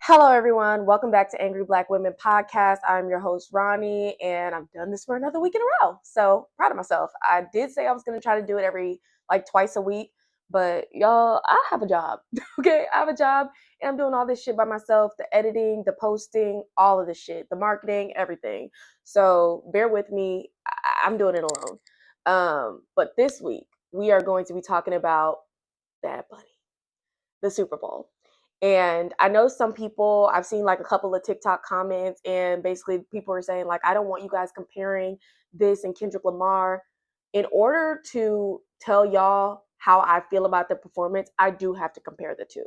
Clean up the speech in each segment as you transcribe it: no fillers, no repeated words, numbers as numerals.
Hello, everyone. Welcome back to Angry Black Women Podcast. I'm your host, Ronnie, and I've done this for another week in a row. So proud of myself. I did say I was going to try to do it every twice a week, but y'all, I have a job. Okay, I have a job, and I'm doing all this shit by myself: the editing, the posting, all of this shit, the marketing, everything. So bear with me. I'm doing it alone. But this week we are going to be talking about Bad Bunny, the Super Bowl. And I know some people, I've seen a couple of TikTok comments, and basically people are saying, I don't want you guys comparing this and Kendrick Lamar. In order to tell y'all how I feel about the performance, I do have to compare the two.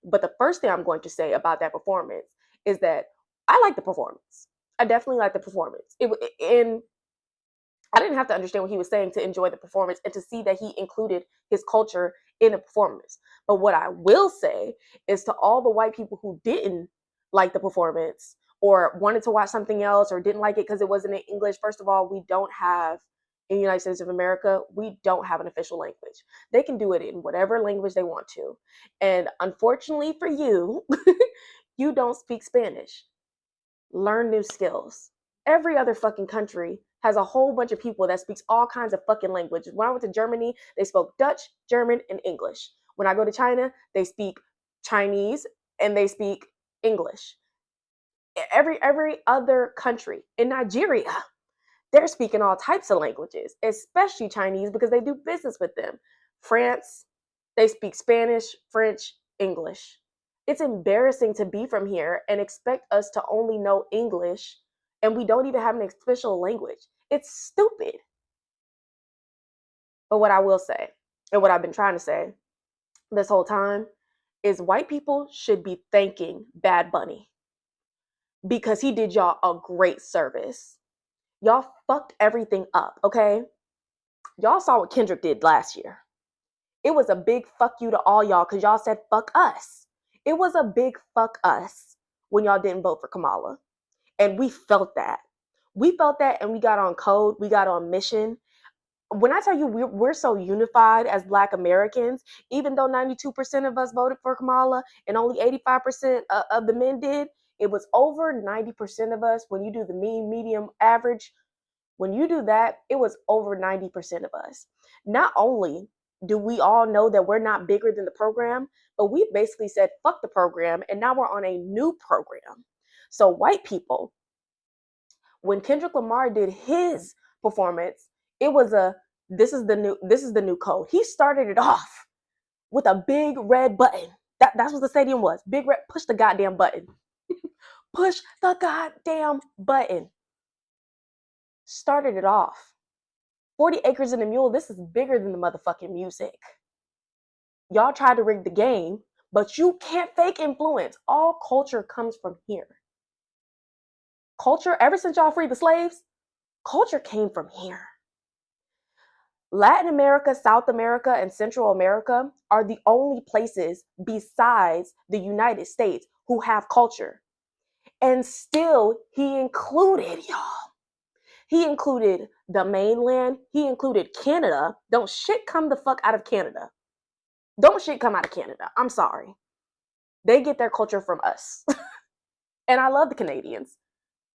But the first thing I'm going to say about that performance is that I like the performance. I definitely like the performance. And I didn't have to understand what he was saying to enjoy the performance and to see that he included his culture in the performance. But what I will say is to all the white people who didn't like the performance or wanted to watch something else or didn't like it because it wasn't in English. First of all, we don't have, in the United States of America, we don't have an official language. They can do it in whatever language they want to. And unfortunately for you, you don't speak Spanish. Learn new skills. Every other fucking country has a whole bunch of people that speaks all kinds of fucking languages. When I went to Germany, they spoke Dutch, German, and English. When I go to China, they speak Chinese and they speak English. Every other country, in Nigeria, they're speaking all types of languages, especially Chinese because they do business with them. France, they speak Spanish, French, English. It's embarrassing to be from here and expect us to only know English, and we don't even have an official language. It's stupid. But what I will say, and what I've been trying to say this whole time, is white people should be thanking Bad Bunny because he did y'all a great service. Y'all fucked everything up, okay? Y'all saw what Kendrick did last year. It was a big fuck you to all y'all because y'all said fuck us. It was a big fuck us when y'all didn't vote for Kamala. And we felt that. We felt that, and we got on code. We got on mission. When I tell you we're so unified as Black Americans, even though 92% of us voted for Kamala and only 85% of the men did, it was over 90% of us. When you do the mean, medium, average, when you do that, it was over 90% of us. Not only do we all know that we're not bigger than the program, but we basically said, fuck the program, and now we're on a new program. So white people, when Kendrick Lamar did his performance, it was this is the new code. He started it off with a big red button. That's what the stadium was. Big red, push the goddamn button. Push the goddamn button. Started it off. 40 Acres and a Mule, this is bigger than the motherfucking music. Y'all tried to rig the game, but you can't fake influence. All culture comes from here. Culture, ever since y'all freed the slaves, culture came from here. Latin America, South America, and Central America are the only places besides the United States who have culture. And still, he included y'all. He included the mainland. He included Canada. Don't shit come the fuck out of Canada. Don't shit come out of Canada. I'm sorry. They get their culture from us. And I love the Canadians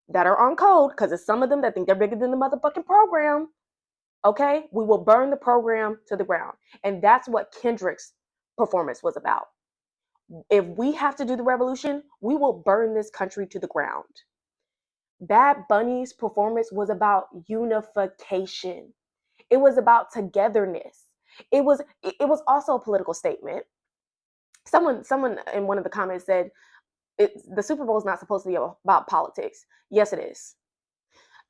that are on code because it's some of them that think they're bigger than the motherfucking program. Okay? We will burn the program to the ground. And that's what Kendrick's performance was about. If we have to do the revolution, we will burn this country to the ground. Bad Bunny's performance was about unification. It was about togetherness. It was also a political statement. Someone in one of the comments said the Super Bowl is not supposed to be about politics. Yes, it is.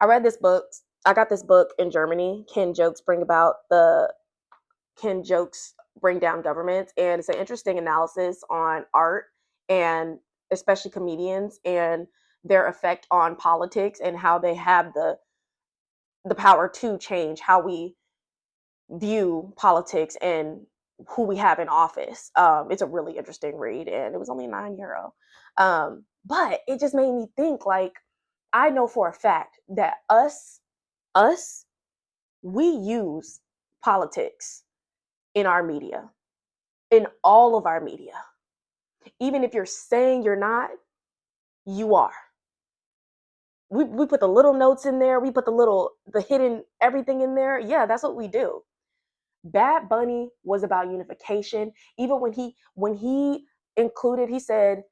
I read this book. I got this book in Germany. Ken Jokes bring down governments, and it's an interesting analysis on art and especially comedians and their effect on politics and how they have the power to change how we view politics and who we have in office. It's a really interesting read, and it was only €9. But it just made me think, I know for a fact that us, we use politics in our media, in all of our media. Even if you're saying you're not, You are. We put the little notes in there. We put the hidden everything in there. Yeah, that's what we do. Bad Bunny was about unification. Even when he included, he said,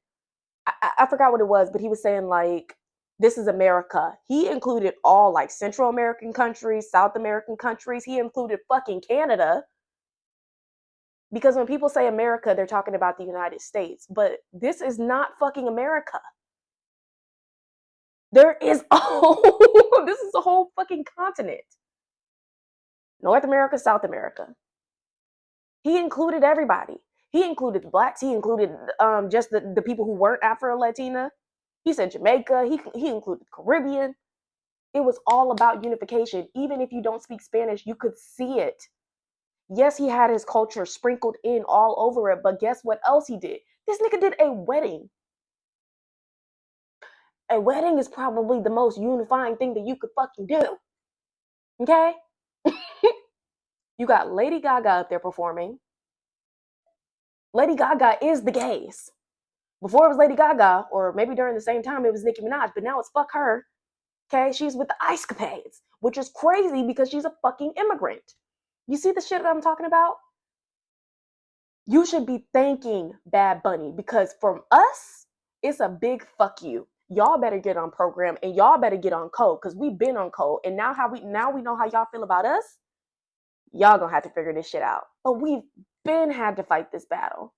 I forgot what it was, but he was saying like, this is America. He included all like Central American countries, South American countries. He included fucking Canada. Because when people say America, they're talking about the United States. But this is not fucking America. There is this is a whole fucking continent. North America, South America. He included everybody. He included the blacks. He included just the people who weren't Afro Latina. He said Jamaica. He included Caribbean. It was all about unification. Even if you don't speak Spanish, you could see it. Yes, he had his culture sprinkled in all over it, but guess what else he did? This nigga did a wedding. A wedding is probably the most unifying thing that you could fucking do. Okay? You got Lady Gaga up there performing. Lady Gaga is the gays. Before it was Lady Gaga, or maybe during the same time it was Nicki Minaj, but now it's fuck her. Okay? She's with the Ice Capades, which is crazy because she's a fucking immigrant. You see the shit that I'm talking about? You should be thanking Bad Bunny because from us, it's a big fuck you. Y'all better get on program and y'all better get on code because we've been on code. And now we know how y'all feel about us. Y'all gonna have to figure this shit out. But we've been had to fight this battle.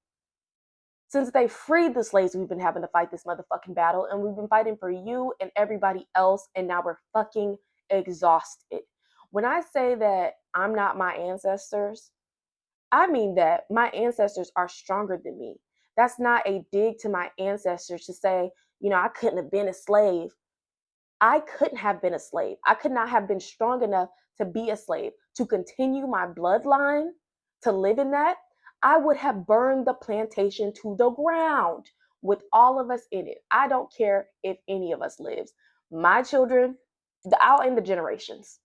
Since they freed the slaves, we've been having to fight this motherfucking battle. And we've been fighting for you and everybody else. And now we're fucking exhausted. When I say that I'm not my ancestors, I mean that my ancestors are stronger than me. That's not a dig to my ancestors to say, I couldn't have been a slave. I couldn't have been a slave. I could not have been strong enough to be a slave, to continue my bloodline, to live in that. I would have burned the plantation to the ground with all of us in it. I don't care if any of us lives. My children, I'll end the generations.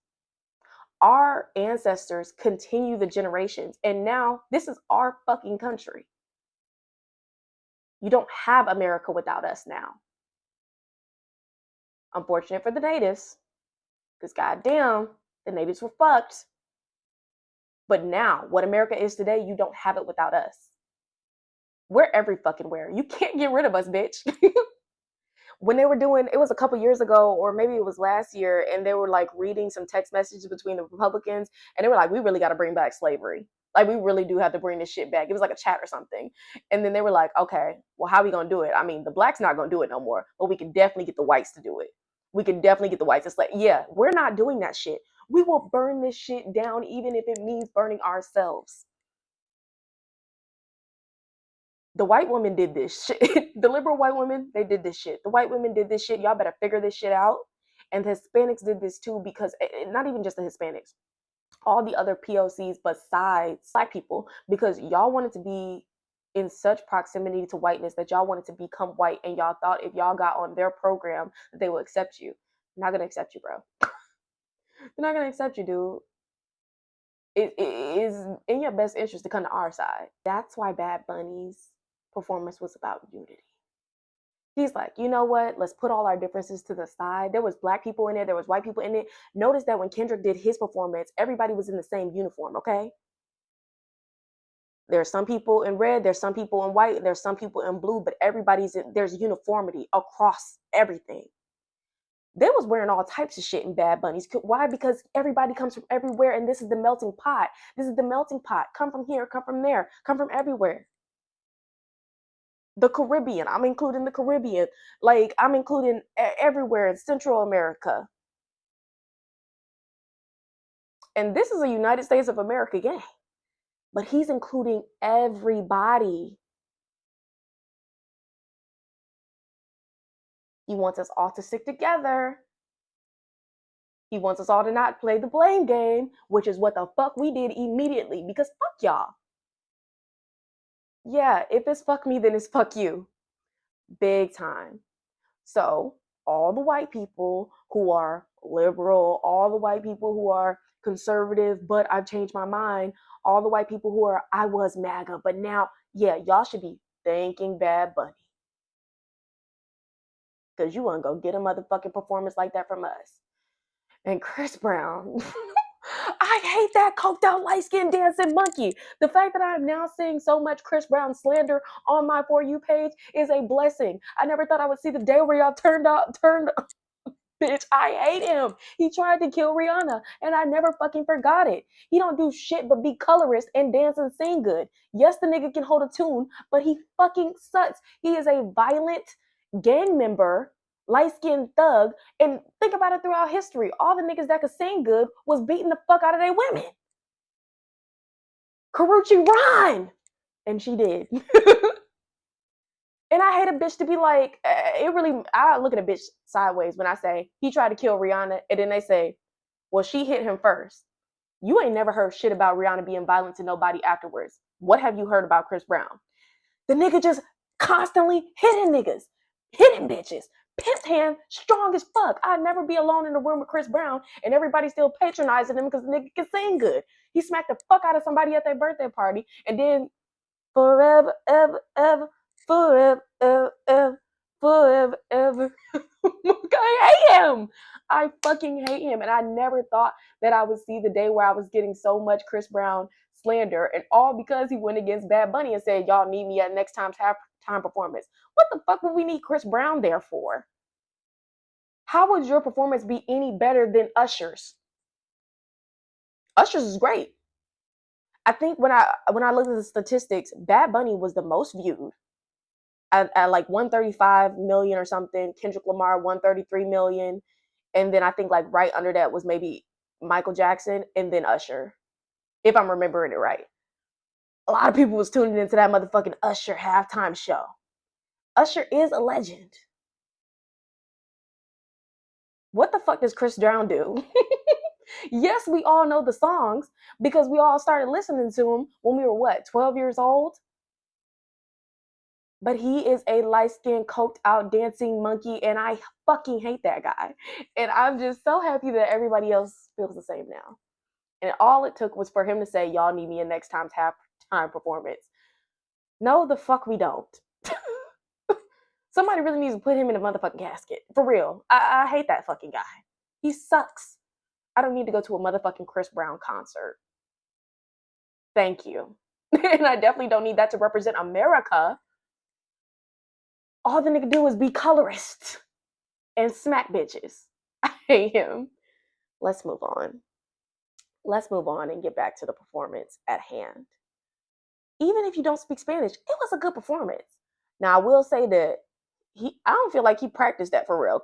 Our ancestors continue the generations. And now this is our fucking country. You don't have America without us now. Unfortunate for the natives, because goddamn, the natives were fucked. But now, what America is today, you don't have it without us. We're every fucking where. You can't get rid of us, bitch. When they were doing, it was a couple years ago, or maybe it was last year, and they were like reading some text messages between the Republicans, and they were like, we really got to bring back slavery. Like, we really do have to bring this shit back. It was like a chat or something. And then they were like, okay, well, how are we going to do it? I mean, the blacks not going to do it no more, but we can definitely get the whites to do it. We can definitely get the whites. It's like, yeah, we're not doing that shit. We will burn this shit down, even if it means burning ourselves. The white women did this shit. The liberal white women, they did this shit. The white women did this shit. Y'all better figure this shit out. And the Hispanics did this too because not even just the Hispanics, all the other POCs besides black people, because y'all wanted to be in such proximity to whiteness that y'all wanted to become white, and y'all thought if y'all got on their program that they would accept you. They're not gonna accept you, bro. They're not gonna accept you, dude. It is in your best interest to come to our side. That's why Bad Bunny's performance was about unity. He's like, you know what? Let's put all our differences to the side. There was black people in it. There was white people in it. Notice that when Kendrick did his performance, everybody was in the same uniform, okay? There's some people in red, there's some people in white, there's some people in blue, but there's uniformity across everything. They was wearing all types of shit in Bad Bunnies. Why? Because everybody comes from everywhere, and this is the melting pot. This is the melting pot. Come from here, come from there, come from everywhere. The Caribbean, I'm including the Caribbean. Like, I'm including everywhere in Central America. And this is a United States of America game. But he's including everybody. He wants us all to stick together. He wants us all to not play the blame game, which is what the fuck we did immediately, because fuck y'all. Yeah, if it's fuck me, then it's fuck you. Big time. So, all the white people who are liberal, all the white people who are conservative, but I've changed my mind, all the white people who are, I was MAGA, but now, yeah, y'all should be thanking Bad Bunny. because you want to go get a motherfucking performance like that from us. And Chris Brown, I hate that coked out light skinned dancing monkey. The fact that I'm now seeing so much Chris Brown slander on my For You page is a blessing. I never thought I would see the day where y'all turned bitch, I hate him. He tried to kill Rihanna, and I never fucking forgot it. He don't do shit but be colorist and dance and sing good. Yes, the nigga can hold a tune, but he fucking sucks. He is a violent gang member, light-skinned thug, and think about it throughout history. All the niggas that could sing good was beating the fuck out of their women. Karuchi, run! And she did. And I hate a bitch to be like, I look at a bitch sideways when I say, he tried to kill Rihanna, and then they say, well, she hit him first. You ain't never heard shit about Rihanna being violent to nobody afterwards. What have you heard about Chris Brown? The nigga just constantly hitting niggas, hitting bitches, pimped hand, strong as fuck. I'd never be alone in the room with Chris Brown, and everybody still patronizing him because the nigga can sing good. He smacked the fuck out of somebody at their birthday party, and then forever, ever, ever, forever, ever, ever, forever, ever. I hate him. I fucking hate him. And I never thought that I would see the day where I was getting so much Chris Brown slander, and all because he went against Bad Bunny and said, y'all need me at next time's halftime performance. What the fuck would we need Chris Brown there for? How would your performance be any better than Usher's? Usher's is great. I think when I looked at the statistics, Bad Bunny was the most viewed at like 135 million or something. Kendrick Lamar 133 million, and then I think like right under that was maybe Michael Jackson and then Usher, if I'm remembering it right. A lot of people was tuning into that motherfucking Usher halftime show. Usher is a legend. What the fuck does Chris Brown do? Yes, we all know the songs because we all started listening to them when we were what, 12 years old? But he is a light-skinned, coked out dancing monkey, and I fucking hate that guy. And I'm just so happy that everybody else feels the same now. And all it took was for him to say, y'all need me in next time's halftime performance. No, the fuck we don't. Somebody really needs to put him in a motherfucking casket. For real. I hate that fucking guy. He sucks. I don't need to go to a motherfucking Chris Brown concert. Thank you. And I definitely don't need that to represent America. All the nigga do is be colorist and smack bitches. I hate him. Let's move on. Let's move on and get back to the performance at hand. Even if you don't speak Spanish, it was a good performance. Now, I will say that I don't feel like he practiced that for real,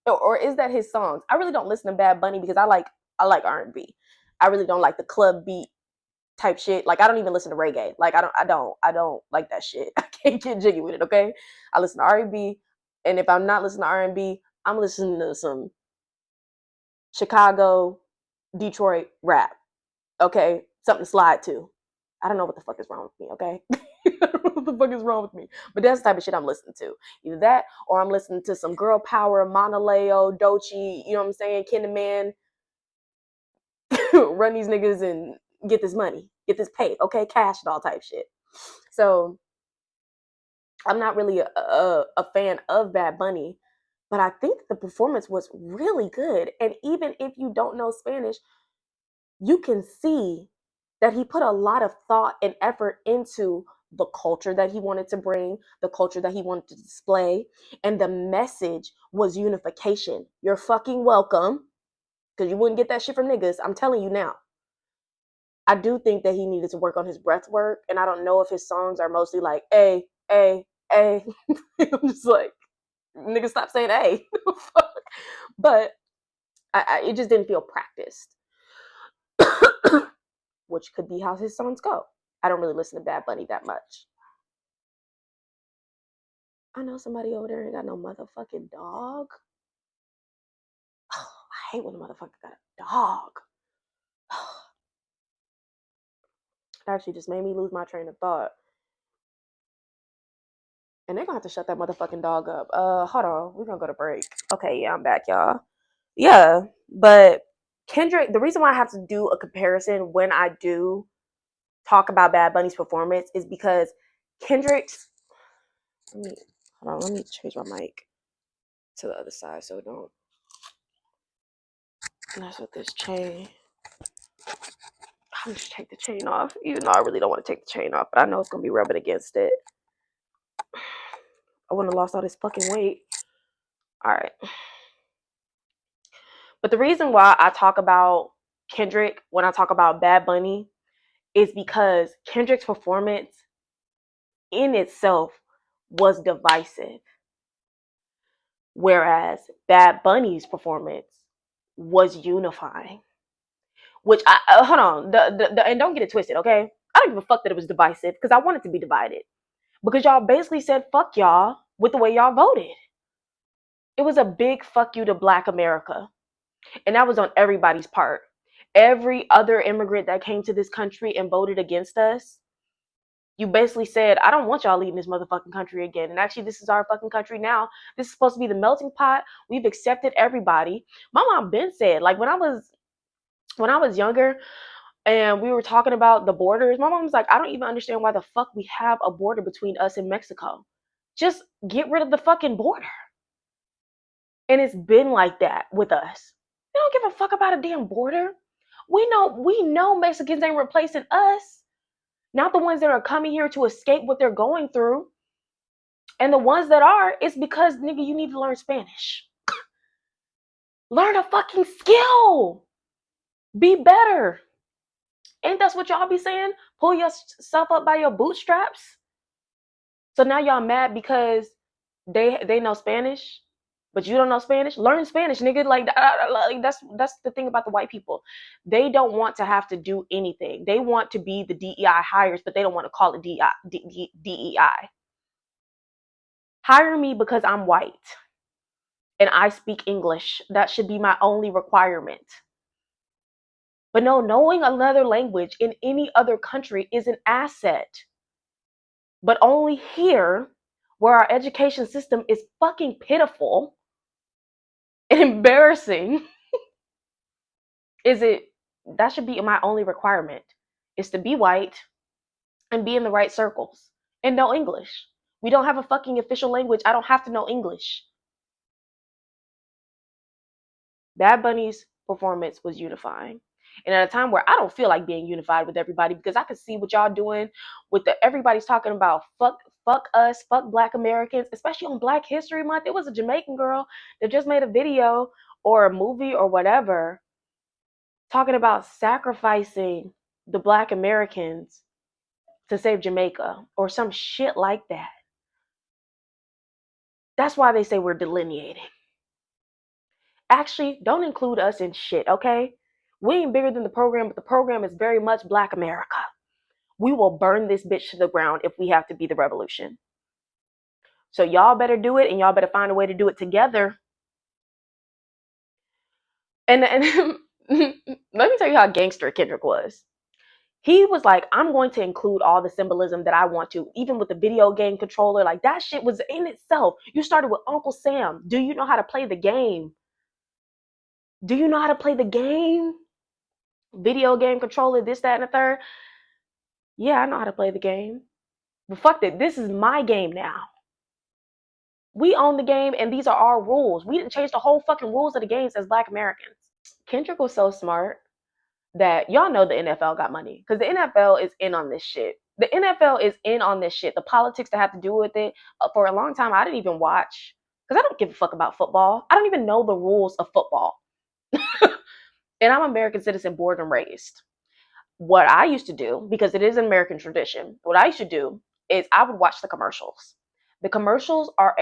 or is that his songs? I really don't listen to Bad Bunny because I like R&B. I really don't like the club beat type shit. Like I don't even listen to reggae. Like I don't like that shit. I can't get jiggy with it, okay? I listen to R&B, and if I'm not listening to R&B, I'm listening to some Chicago, Detroit rap. Okay? Something to slide to. I don't know what the fuck is wrong with me, okay? I don't know what the fuck is wrong with me. But that's the type of shit I'm listening to. Either that or I'm listening to some girl power, Monaleo, Doechii, you know what I'm saying? Kinderman. Run these niggas and get this money, get this paid, okay? Cash doll type shit. So I'm not really a fan of Bad Bunny, but I think the performance was really good. And even if you don't know Spanish, you can see that he put a lot of thought and effort into the culture that he wanted to bring, the culture that he wanted to display, and the message was unification. You're fucking welcome, because you wouldn't get that shit from niggas. I'm telling you now. I do think that he needed to work on his breath work, and I don't know if his songs are mostly like A, A, A. I'm just like, nigga, stop saying A. But it just didn't feel practiced, which could be how his songs go. I don't really listen to Bad Bunny that much. I know somebody over there ain't got no motherfucking dog. Oh, I hate when a motherfucker got a dog. It actually just made me lose my train of thought. And they're gonna have to shut that motherfucking dog up. Hold on. We're gonna go to break. Okay, yeah, I'm back, y'all. Yeah, but Kendrick, the reason why I have to do a comparison when I do talk about Bad Bunny's performance is because Kendrick's, let me change my mic. to the other side so it don't mess with this chain. I'm just take the chain off, even though I really don't want to take the chain off, but I know it's gonna be rubbing against it. I wouldn't have lost all this fucking weight. All right. But the reason why I talk about Kendrick when I talk about Bad Bunny is because Kendrick's performance in itself was divisive, whereas Bad Bunny's performance was unifying. Which hold on, and don't get it twisted, okay? I don't give a fuck that it was divisive because I want it to be divided. Because y'all basically said fuck y'all with the way y'all voted. It was a big fuck you to Black America. And that was on everybody's part. Every other immigrant that came to this country and voted against us, you basically said, I don't want y'all leaving this motherfucking country again. And actually, this is our fucking country now. This is supposed to be the melting pot. We've accepted everybody. My mom been said, like when I was younger and we were talking about the borders, my mom was like, I don't even understand why the fuck we have a border between us and Mexico. Just get rid of the fucking border. And it's been like that with us. We don't give a fuck about a damn border. We know Mexicans ain't replacing us. Not the ones that are coming here to escape what they're going through. And the ones that are, it's because, nigga, you need to learn Spanish. Learn a fucking skill. Be better. Ain't that's what y'all be saying? Pull yourself up by your bootstraps. So now y'all mad because they know Spanish, but you don't know Spanish? Learn Spanish, nigga. Like that's the thing about the white people. They don't want to have to do anything. They want to be the DEI hires, but they don't want to call it DEI. Hire me because I'm white and I speak English. That should be my only requirement. But no, knowing another language in any other country is an asset. But only here, where our education system is fucking pitiful and embarrassing, that should be my only requirement, is to be white and be in the right circles and know English. We don't have a fucking official language. I don't have to know English. Bad Bunny's performance was unifying. And at a time where I don't feel like being unified with everybody, because I could see what y'all doing with everybody's talking about fuck us, fuck Black Americans, especially on Black History Month. It was a Jamaican girl that just made a video or a movie or whatever talking about sacrificing the Black Americans to save Jamaica or some shit like that. That's why they say we're delineating. Actually, don't include us in shit, okay? We ain't bigger than the program, but the program is very much Black America. We will burn this bitch to the ground if we have to be the revolution. So y'all better do it, and y'all better find a way to do it together. And let me tell you how gangster Kendrick was. He was like, I'm going to include all the symbolism that I want to, even with the video game controller. Like, that shit was in itself. You started with Uncle Sam. Do you know how to play the game? Do you know how to play the game? Video game controller, this, that, and the third. Yeah, I know how to play the game. But fuck it, this is my game now. We own the game, and these are our rules. We didn't change the whole fucking rules of the games as Black Americans. Kendrick was so smart that y'all know the NFL got money, because the NFL is in on this shit. The NFL is in on this shit. The politics that have to do with it. For a long time, I didn't even watch, because I don't give a fuck about football. I don't even know the rules of football. And I'm an American citizen, born and raised. What I used to do, because it is an American tradition, what I used to do is I would watch the commercials. The commercials are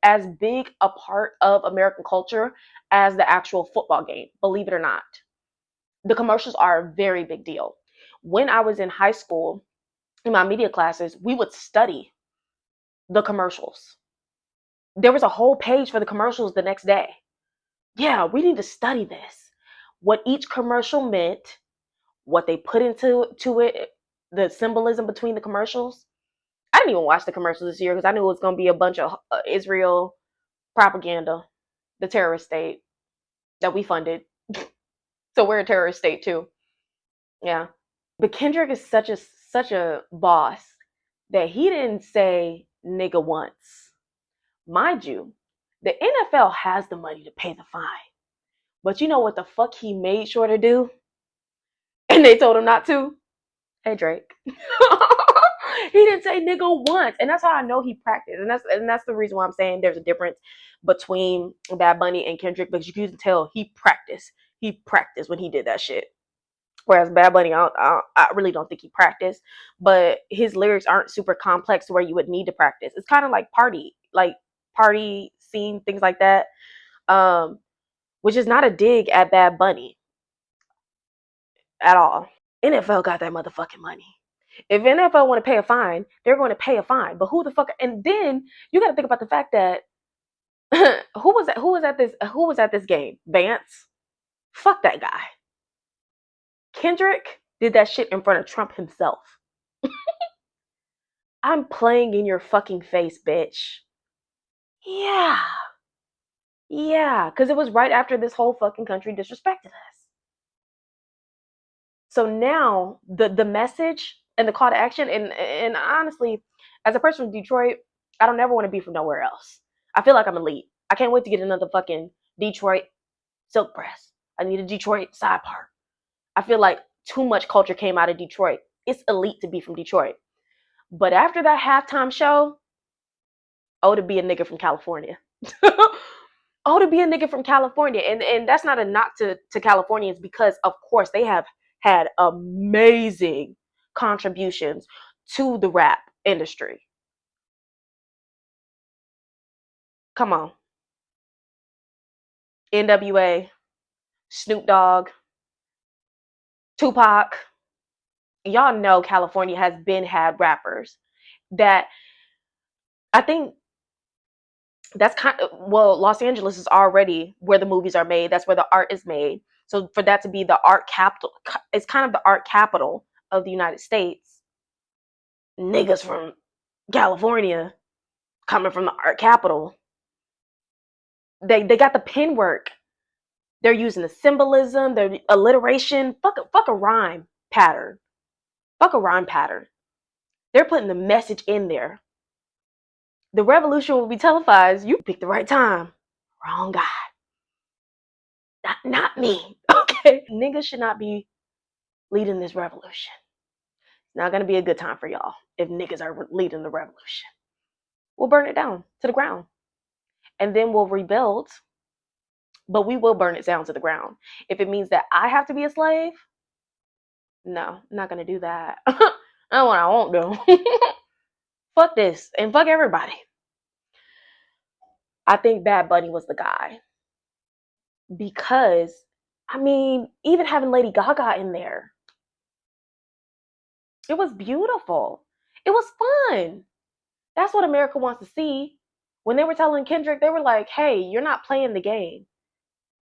as big a part of American culture as the actual football game, believe it or not. The commercials are a very big deal. When I was in high school, in my media classes, we would study the commercials. There was a whole page for the commercials the next day. Yeah, we need to study this. What each commercial meant, what they put into it, the symbolism between the commercials. I didn't even watch the commercials this year because I knew it was going to be a bunch of Israel propaganda, the terrorist state that we funded. So we're a terrorist state too. Yeah. But Kendrick is such a boss that he didn't say nigga once. Mind you, The NFL has the money to pay the fine. But you know what the fuck he made sure to do? And they told him not to? Hey, Drake. He didn't say nigga once. And that's how I know he practiced. And that's the reason why I'm saying there's a difference between Bad Bunny and Kendrick, because you can tell he practiced. He practiced when he did that shit. Whereas Bad Bunny, I really don't think he practiced. But his lyrics aren't super complex to where you would need to practice. It's kind of like party scene, things like that. Which is not a dig at Bad Bunny at all. NFL got that motherfucking money. If NFL want to pay a fine, they're going to pay a fine. But who the fuck? And then you got to think about the fact that who was at this game? Vance. Fuck that guy. Kendrick did that shit in front of Trump himself. I'm playing in your fucking face, bitch. Yeah. Yeah, because it was right after this whole fucking country disrespected us. So now the message and the call to action, and honestly, as a person from Detroit, I don't ever want to be from nowhere else. I feel like I'm elite. I can't wait to get another fucking Detroit silk press. I need a Detroit side part. I feel like too much culture came out of Detroit. It's elite to be from Detroit. But after that halftime show, oh, to be a nigga from California. Oh, to be a nigga from California. And that's not a knock to Californians, because of course they have had amazing contributions to the rap industry. Come on. NWA, Snoop Dogg, Tupac. Y'all know California has had rappers that I think that's kind of, well, Los Angeles is already where the movies are made. That's where the art is made. So for that to be the art capital, it's kind of the art capital of the United States. Niggas from California coming from the art capital. They got the pen work. They're using the symbolism, their alliteration. Fuck a rhyme pattern. Fuck a rhyme pattern. They're putting the message in there. The revolution will be televised. You picked the right time. Wrong guy. Not me. Okay. Niggas should not be leading this revolution. It's not gonna be a good time for y'all if niggas are leading the revolution. We'll burn it down to the ground. And then we'll rebuild. But we will burn it down to the ground. If it means that I have to be a slave, no, I'm not gonna do that. That's what I won't do. Fuck this and fuck everybody. I think Bad Bunny was the guy. Because, I mean, even having Lady Gaga in there, it was beautiful. It was fun. That's what America wants to see. When they were telling Kendrick, they were like, hey, you're not playing the game.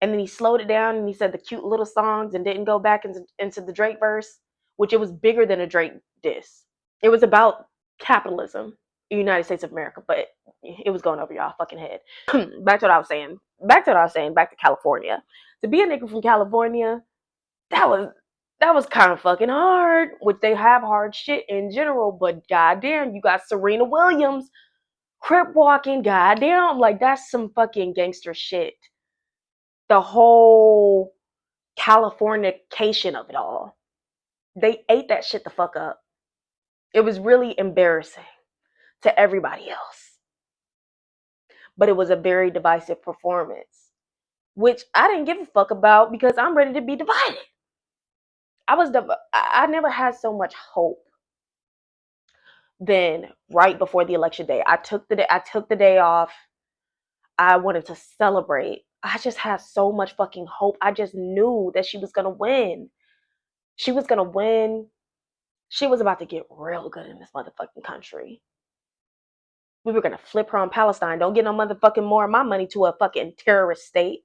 And then he slowed it down and he said the cute little songs and didn't go back into the Drake verse, which it was bigger than a Drake diss. It was about capitalism, the United States of America, but it was going over y'all fucking head. Back to what I was saying. Back to California. To be a nigga from California, that was kind of fucking hard, which they have hard shit in general, but goddamn, you got Serena Williams crip walking, goddamn, like that's some fucking gangster shit. The whole Californication of it all. They ate that shit the fuck up. It was really embarrassing to everybody else. But it was a very divisive performance, which I didn't give a fuck about because I'm ready to be divided. I never had so much hope than right before the election day. I took the day off. I wanted to celebrate. I just had so much fucking hope. I just knew that she was gonna win. She was gonna win. She was about to get real good in this motherfucking country. We were gonna flip her on Palestine. Don't get no motherfucking more of my money to a fucking terrorist state.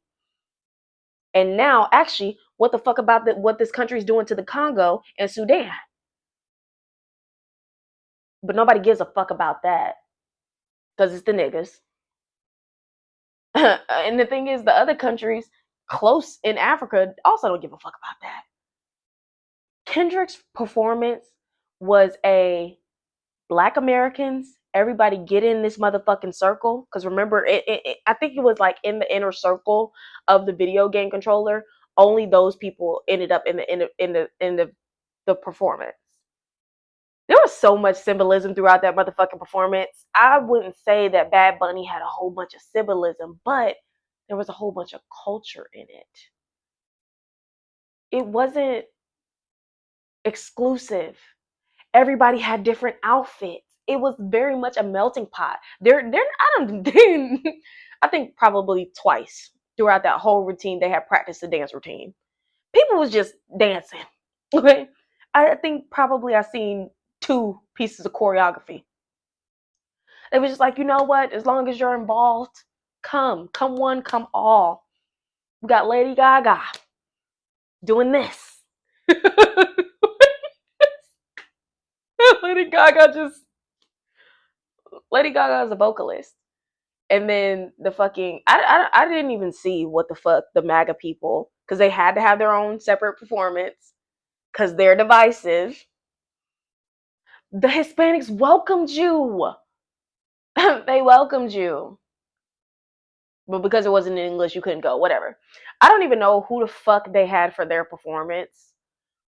And now, actually, what the fuck about what this country's doing to the Congo and Sudan? But nobody gives a fuck about that because it's the niggas. And the thing is, the other countries close in Africa also don't give a fuck about that. Kendrick's performance was a Black Americans everybody get in this motherfucking circle. Because remember, I think it was like in the inner circle of the video game controller. Only those people ended up in the performance. There was so much symbolism throughout that motherfucking performance. I wouldn't say that Bad Bunny had a whole bunch of symbolism, but there was a whole bunch of culture in it. It wasn't exclusive. Everybody had different outfits. It was very much a melting pot. I think probably twice throughout that whole routine they had practiced the dance routine. People was just dancing. Okay, I think probably I seen 2 pieces of choreography. It was just like, you know what? As long as you're involved, come one, come all. We got Lady Gaga doing this. Lady Gaga Lady Gaga is a vocalist. And then the fucking I didn't even see what the fuck the MAGA people, because they had to have their own separate performance because they're divisive. The Hispanics welcomed you. They welcomed you. But because it wasn't in English, you couldn't go. Whatever. I don't even know who the fuck they had for their performance,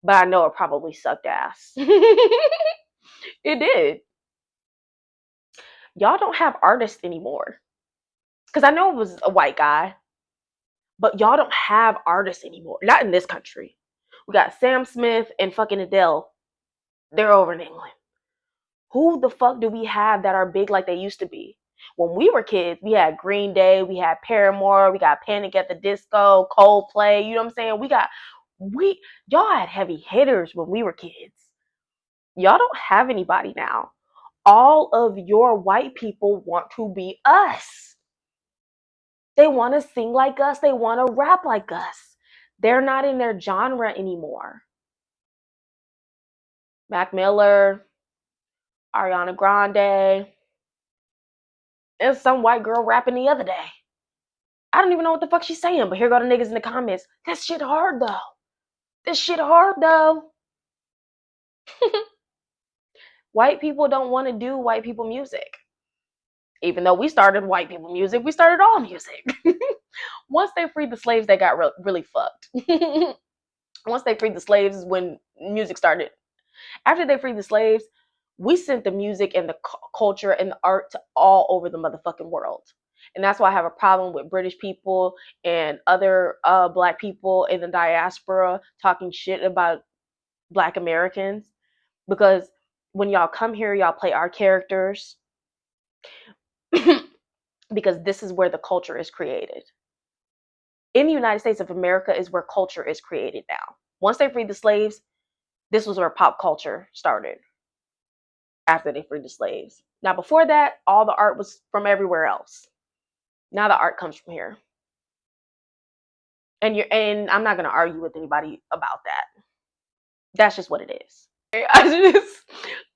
but I know it probably sucked ass. It did. Y'all don't have artists anymore. Because I know it was a white guy, but y'all don't have artists anymore. Not in this country. We got Sam Smith and fucking Adele. They're over in England. Who the fuck do we have that are big like they used to be? When we were kids, we had Green Day, we had Paramore, we got Panic at the Disco, Coldplay, you know what I'm saying? Y'all had heavy hitters when we were kids. Y'all don't have anybody now. All of your white people want to be us. They want to sing like us, they want to rap like us. They're not in their genre anymore. Mac Miller, Ariana Grande, and some white girl rapping the other day. I don't even know what the fuck she's saying, but here go the niggas in the comments. This shit hard though. This shit hard though. White people don't want to do white people music. Even though we started white people music, we started all music. Once they freed the slaves, they got really fucked. Once they freed the slaves is when music started. After they freed the slaves, we sent the music and the culture and the art to all over the motherfucking world. And that's why I have a problem with British people and other black people in the diaspora talking shit about black Americans. Because when y'all come here, y'all play our characters. Because this is where the culture is created. In the United States of America is where culture is created now. Once they freed the slaves, this was where pop culture started. After they freed the slaves. Now, before that, all the art was from everywhere else. Now the art comes from here. And I'm not gonna argue with anybody about that. That's just what it is.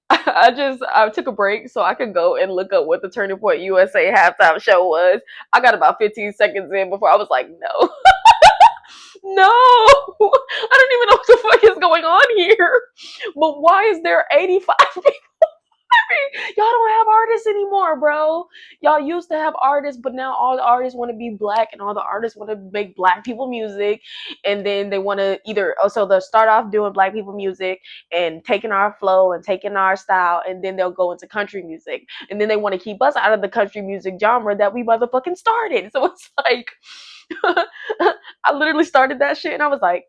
I took a break so I could go and look up what the Turning Point USA halftime show was. I got about 15 seconds in before I was like, no. No, I don't even know what the fuck is going on here. But why is there 85 people? Y'all don't have artists anymore, bro. Y'all used to have artists, but now all the artists want to be black and all the artists want to make black people music. And then they want to so they'll start off doing black people music and taking our flow and taking our style, and then they'll go into country music. And then they want to keep us out of the country music genre that we motherfucking started. So it's like, I literally started that shit and I was like,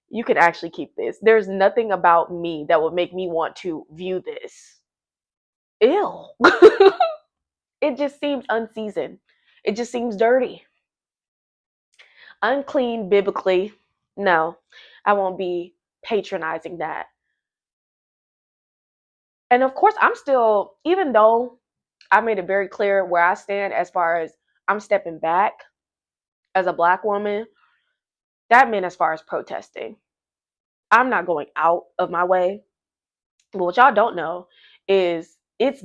you can actually keep this. There's nothing about me that would make me want to view this. Ew. It just seems unseasoned. It just seems dirty. Unclean biblically. No, I won't be patronizing that. And of course, I'm still, even though I made it very clear where I stand as far as I'm stepping back as a black woman, that meant as far as protesting. I'm not going out of my way. But what y'all don't know is it's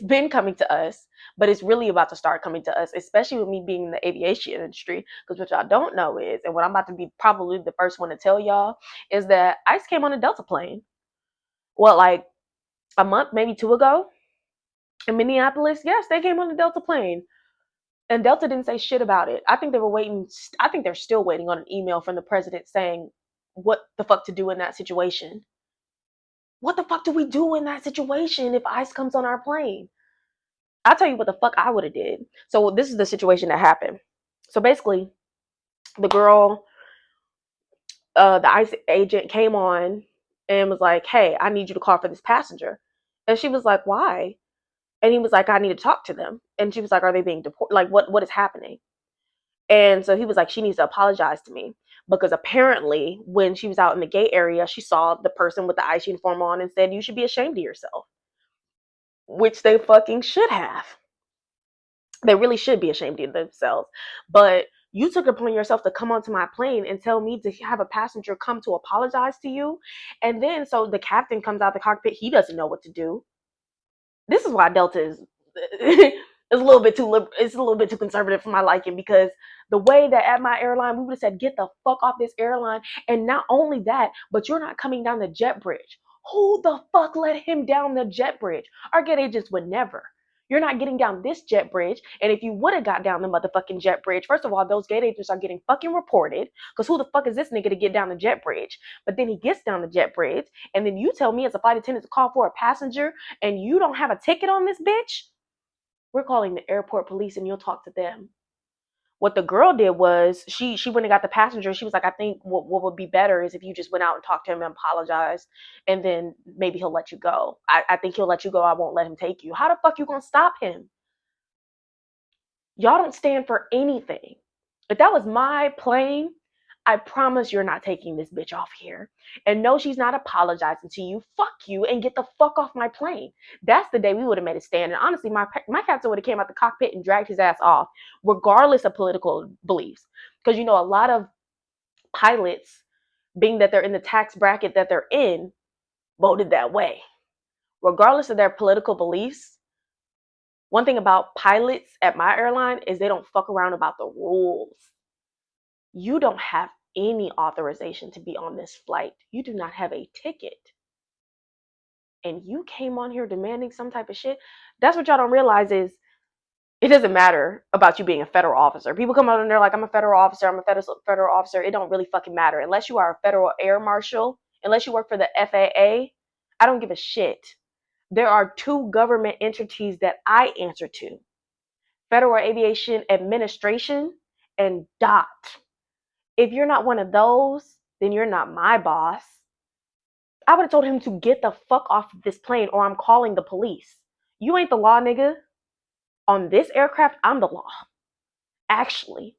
been coming to us, but it's really about to start coming to us, especially with me being in the aviation industry. Because what y'all don't know is, and what I'm about to be probably the first one to tell y'all, is that ICE came on a Delta plane. What, like a month, maybe 2 ago? In Minneapolis, yes, they came on the Delta plane. And Delta didn't say shit about it. I think they were waiting. I think they're still waiting on an email from the president saying what the fuck to do in that situation. What the fuck do we do in that situation if ICE comes on our plane? I'll tell you what the fuck I would have did. So this is the situation that happened. So basically, the girl, the ICE agent came on and was like, "Hey, I need you to call for this passenger." And she was like, "Why?" And he was like, "I need to talk to them." And she was like, "Are they being deported? Like, what is happening?" And so he was like, "She needs to apologize to me because apparently when she was out in the gay area, she saw the person with the ICE uniform on and said, 'You should be ashamed of yourself,' which they fucking should have. They really should be ashamed of themselves. But you took it upon yourself to come onto my plane and tell me to have a passenger come to apologize to you. And then so the captain comes out the cockpit. He doesn't know what to do. This is why Delta is is a little bit too it's a little bit too conservative for my liking, because the way that at my airline we would have said, get the fuck off this airline. And not only that, but you're not coming down the jet bridge. Who the fuck let him down the jet bridge? Our gate agents would never. You're not getting down this jet bridge. And if you would have got down the motherfucking jet bridge, first of all, those gate agents are getting fucking reported, because who the fuck is this nigga to get down the jet bridge? But then he gets down the jet bridge, and then you tell me as a flight attendant to call for a passenger and you don't have a ticket on this bitch? We're calling the airport police and you'll talk to them. What the girl did was she went and got the passenger. She was like, I think what would be better is if you just went out and talked to him and apologized, and then maybe he'll let you go. I think he'll let you go. I won't let him take you. How the fuck you gonna stop him? Y'all don't stand for anything. If that was my plane, I promise you're not taking this bitch off here. And no, she's not apologizing to you. Fuck you and get the fuck off my plane. That's the day we would have made a stand. And honestly, my captain would have came out the cockpit and dragged his ass off, regardless of political beliefs. Because you know, a lot of pilots, being that they're in the tax bracket that they're in, voted that way. Regardless of their political beliefs, one thing about pilots at my airline is they don't fuck around about the rules. You don't have any authorization to be on this flight. You do not have a ticket. And you came on here demanding some type of shit. That's what y'all don't realize is it doesn't matter about you being a federal officer. People come out and they're like, I'm a federal officer. I'm a federal officer. It don't really fucking matter. Unless you are a federal air marshal, unless you work for the FAA, I don't give a shit. There are two government entities that I answer to: Federal Aviation Administration and DOT. If you're not one of those, then you're not my boss. I would have told him to get the fuck off of this plane or I'm calling the police. You ain't the law, nigga. On this aircraft, I'm the law. Actually.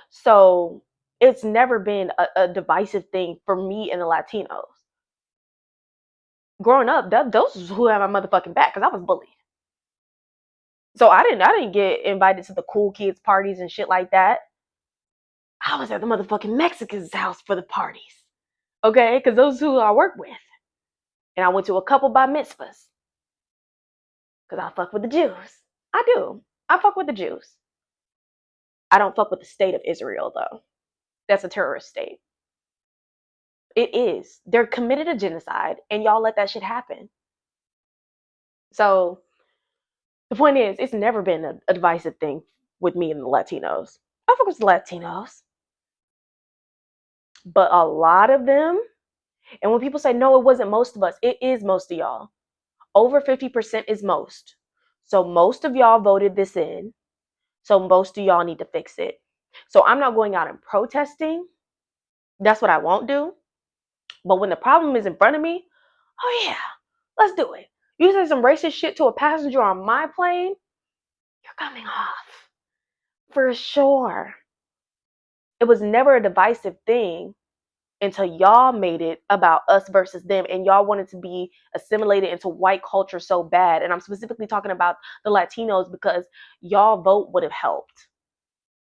So it's never been a divisive thing for me and the Latinos. Growing up, those was who had my motherfucking back, because I was bullied. So I didn't get invited to the cool kids parties and shit like that. I was at the motherfucking Mexicans' house for the parties. Okay? Because those are who I work with. And I went to a couple bar mitzvahs. Because I fuck with the Jews. I do. I fuck with the Jews. I don't fuck with the state of Israel, though. That's a terrorist state. It is. They're committed a genocide, and y'all let that shit happen. So the point is, it's never been a divisive thing with me and the Latinos. I fuck with the Latinos. But a lot of them, and when people say, no, it wasn't most of us, it is most of y'all. Over 50% is most. So most of y'all voted this in. So most of y'all need to fix it. So I'm not going out and protesting. That's what I won't do. But when the problem is in front of me, oh yeah, let's do it. You say some racist shit to a passenger on my plane, you're coming off. For sure. It was never a divisive thing until y'all made it about us versus them, and y'all wanted to be assimilated into white culture so bad. And I'm specifically talking about the Latinos, because y'all vote would have helped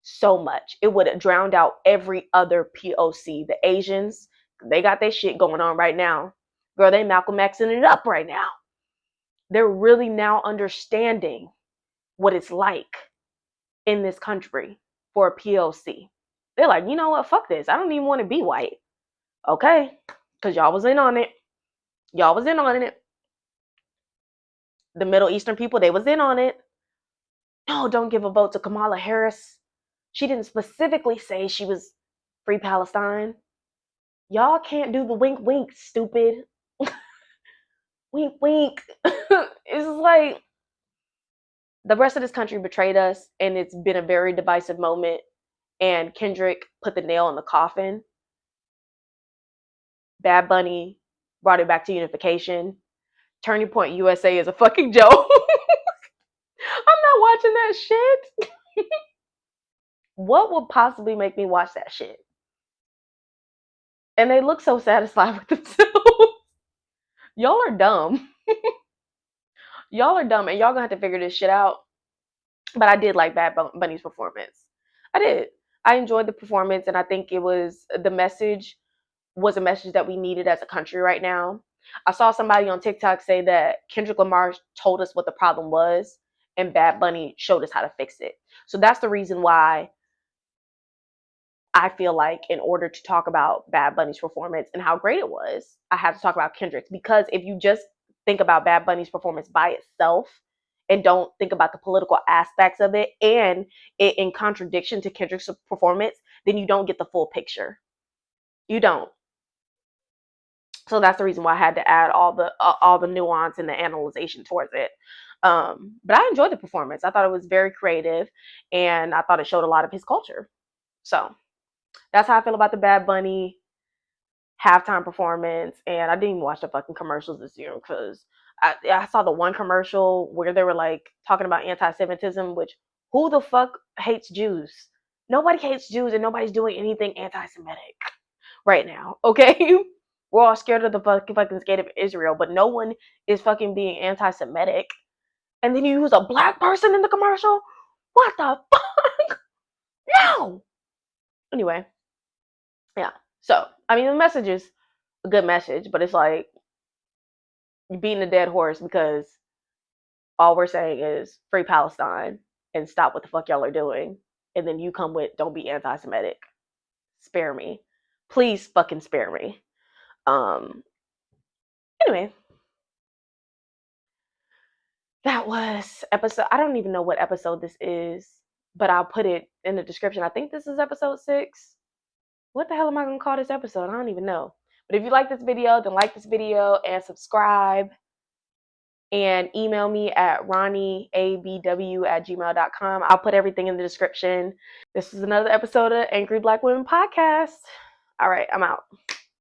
so much. It would have drowned out every other POC. The Asians, they got their shit going on right now. Girl, they Malcolm Xing it up right now. They're really now understanding what it's like in this country for a POC. They're like, you know what? Fuck this. I don't even want to be white. Okay. Because y'all was in on it. Y'all was in on it. the Middle Eastern people, they was in on it. No, don't give a vote to Kamala Harris. She didn't specifically say she was free Palestine. Y'all can't do the wink wink, stupid. Wink wink. It's like the rest of this country betrayed us, and it's been a very divisive moment. And Kendrick put the nail in the coffin. Bad Bunny brought it back to unification. Turning Point USA is a fucking joke. I'm not watching that shit. What would possibly make me watch that shit? And they look so satisfied with themselves. Y'all are dumb. Y'all are dumb, and y'all gonna have to figure this shit out. But I did like Bad Bunny's performance. I did. I enjoyed the performance, and I think it was the message was a message that we needed as a country right now. I saw somebody on TikTok say that Kendrick Lamar told us what the problem was, and Bad Bunny showed us how to fix it. So that's the reason why I feel like in order to talk about Bad Bunny's performance and how great it was, I have to talk about Kendrick's. Because if you just think about Bad Bunny's performance by itself and don't think about the political aspects of it and it in contradiction to Kendrick's performance, then you don't get the full picture. You don't. So that's the reason why I had to add all the nuance and the analyzation towards it. But I enjoyed the performance. I thought it was very creative, and I thought it showed a lot of his culture. So that's how I feel about the Bad Bunny halftime performance. And I didn't even watch the fucking commercials this year because I saw the one commercial where they were like talking about anti-Semitism, which who the fuck hates Jews? Nobody hates Jews, and nobody's doing anything anti-Semitic right now. Okay, we're all scared of the fucking state of Israel, but no one is fucking being anti-Semitic. And then you use a black person in the commercial? What the fuck? No. Anyway, yeah. So, I mean, the message is a good message, but it's like you're beating a dead horse because all we're saying is free Palestine and stop what the fuck y'all are doing. And then you come with don't be anti-Semitic. Spare me. Please fucking spare me. Anyway, that was episode. I don't even know what episode this is, but I'll put it in the description. I think this is episode 6. What the hell am I going to call this episode? I don't even know. But if you like this video, then like this video and subscribe. And email me at ronnieabw@gmail.com. I'll put everything in the description. This is another episode of Angry Black Women Podcast. All right, I'm out.